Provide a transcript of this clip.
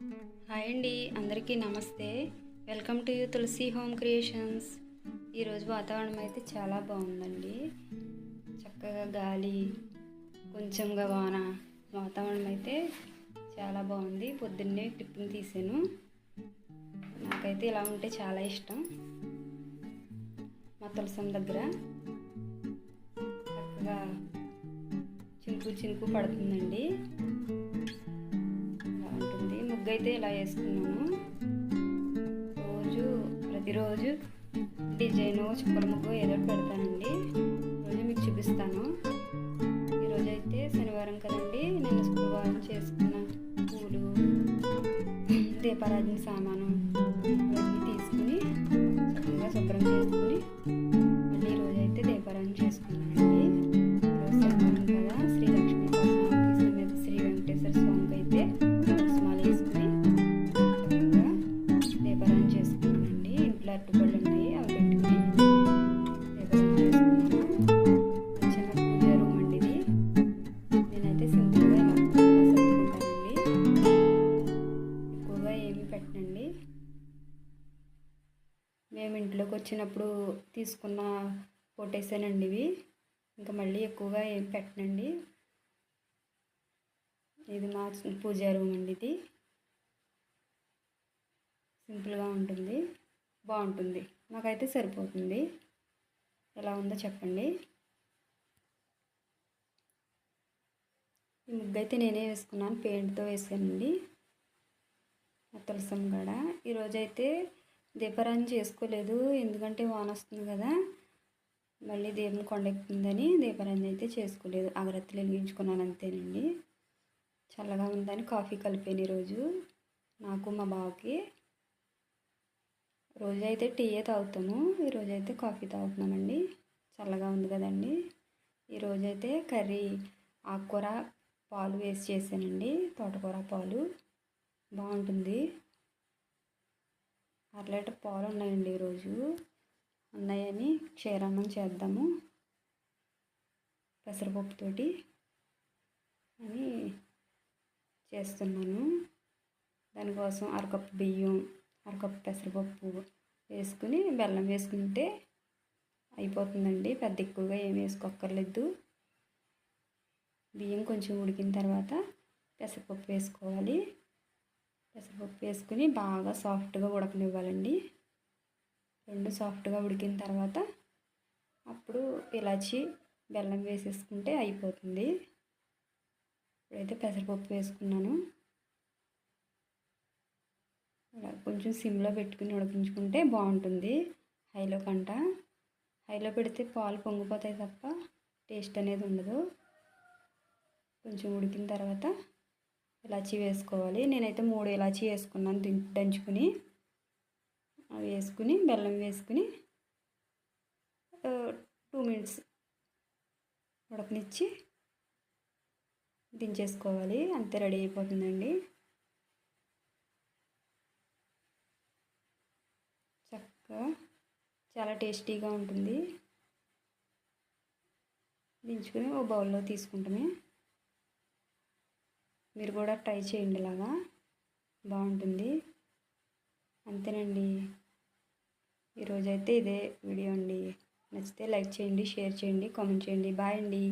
Hi అండి, అందరికీ నమస్తే. Welcome to you Tulasi home creations. ఈరోజు వాతావరణం అయితే చాలా బాగుందండి. చక్కగా గాలి, కొంచెంగా వాన, వాతావరణం అయితే చాలా బాగుంది. పొద్దున్నే క్లిప్పింగ్ తీసాను. నాకైతే ఇలా ఉంటే చాలా ఇష్టం. మా తులసం దగ్గర చక్కగా చినుకు చినుకు పడుతుందండి. ముగ్గు అయితే ఇలా వేసుకున్నాను. ప్రతిరోజు డిజైను చుక్కల ముగ్గు ఏదో పెడతానండి. రోజు మీకు చూపిస్తాను. ఈరోజు అయితే శనివారం కదండి, నేను శుక్రవారం చేసుకున్న పూలు, దీపారాధన సామాను అవన్నీ తీసుకుని చక్కగా శుభ్రం చేసుకుని మళ్ళీ ఈరోజు అయితే దీపారాధన చేసుకున్నానండి. ఈరోజు శనివారం కదా, శ్రీలక్ష్మి పద్మావతి సమేత శ్రీ వెంకటేశ్వర స్వామికి అయితే అరటిపళ్ళు ఉన్నాయి, అవి పెట్టుకుని డెకరేట్ చేసుకున్నాను. చిన్న పూజ రూమ్ అండి ఇది. నేనైతే సింపుల్గా సర్దుకుంటానండి, ఎక్కువగా ఏమీ పెట్టనండి. మేము ఇంట్లోకి వచ్చినప్పుడు తీసుకున్న ఫోటోసేనండి ఇవి. ఇంకా మళ్ళీ ఎక్కువగా ఏం పెట్టనండి. ఇది మా పూజ రూమ్ అండి. ఇది సింపుల్గా ఉంటుంది, బాగుంటుంది. నాకైతే సరిపోతుంది. ఎలా ఉందో చెప్పండి. ఈ ముగ్గు అయితే నేనే వేసుకున్నాను, పెయింట్తో వేసానండి. తులసం కాడ ఈరోజైతే దీపారాధన చేసుకోలేదు, ఎందుకంటే వాన వస్తుంది కదా, మళ్ళీ దీపం కొండెక్కుతుందని దీపారాధన అయితే చేసుకోలేదు. అగరత్తులు వెలిగించుకున్నాను అంతేనండి. చల్లగా ఉందని కాఫీ కలిపాను ఈరోజు నాకు మా బావకి. రోజైతే టీయే తాగుతాము, ఈరోజైతే కాఫీ తాగుతున్నామండి. చల్లగా ఉంది కదండి. ఈరోజైతే కర్రీ ఆకుకూర పాలు వేసి చేశానండి. తోటకూర పాలు బాగుంటుంది. 1 లీటర్ పాలు ఉన్నాయండి ఈరోజు. ఉన్నాయని క్షీరాన్నం చేద్దాము పెసరపప్పుతోటి అని చేస్తున్నాను. దానికోసం అరకప్పు బియ్యం, అరకప్పు పెసరపప్పు వేసుకుని బెల్లం వేసుకుంటే అయిపోతుందండి. పెద్ద ఎక్కువగా ఏం వేసుకోక్కర్లేదు. బియ్యం కొంచెం ఉడికిన తర్వాత పెసరపప్పు వేసుకోవాలి. పెసరపప్పు వేసుకుని బాగా సాఫ్ట్గా ఉడకనివ్వాలండి. 2 సాఫ్ట్గా ఉడికిన తర్వాత అప్పుడు ఇలాచి బెల్లం వేసేసుకుంటే అయిపోతుంది. ఇప్పుడైతే పెసరపప్పు వేసుకున్నాను. కొంచెం సిమ్లో పెట్టుకుని ఉడికించుకుంటే బాగుంటుంది. హైలో పెడితే పాలు పొంగిపోతాయి తప్ప టేస్ట్ అనేది ఉండదు. కొంచెం ఉడికిన తర్వాత ఇలాచీ వేసుకోవాలి. నేనైతే 3 ఇలాచీ వేసుకున్నాను దంచుకుని. అవి వేసుకుని బెల్లం వేసుకుని 2 మినిట్స్ ఉడకనిచ్చి దించేసుకోవాలి. అంతే, రెడీ అయిపోతుందండి. చక్కగా చాలా టేస్టీగా ఉంటుంది. దించుకుని ఒక బౌల్లో తీసుకుంటామే. మీరు కూడా ట్రై చేయండి, ఇలాగా బాగుంటుంది. అంతేనండి, ఈరోజైతే ఇదే వీడియో అండి. నచ్చితే లైక్ చేయండి, షేర్ చేయండి, కామెంట్ చేయండి. బాయ్ అండి.